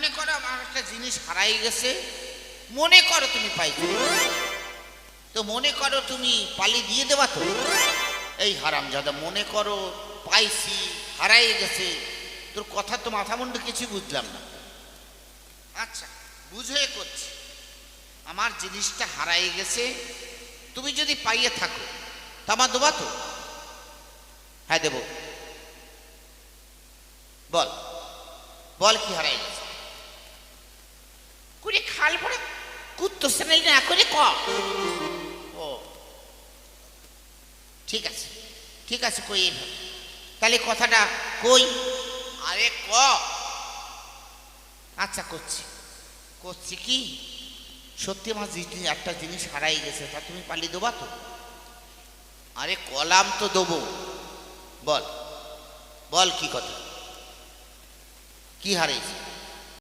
মনে করো আমার একটা জিনিস হারাই গেছে, মনে করো তুমি পাইছো, তো মনে করো তুমি পালি দিয়ে দেবা তো? এই হারামজাদা, মনে করো পাইছি, হারাই গেছে, তোর কথা তো মাথা মুন্ডু কিছু বুঝলাম না। আচ্ছা, বুঝে করছি, আমার জিনিসটা হারাই গেছে, তুমি যদি পাইয়ে থাকো তা আমার দেবা তো? হ্যাঁ দেব। বল বল কি হারাই গেছে? করে খাল পরে কুত্তো শ্রেণী না করে ক। ও ঠিক আছে, ঠিক আছে, কই এইভাবে তাহলে কথাটা কই। আরে ক। আচ্ছা করছি, করছি কি, সত্যি আমার একটা জিনিস হারাই গেছে, তা তুমি পালি দেবা তো? আরে কলাম তো দেবো, বল বল কি কথা, কি হারাইছে?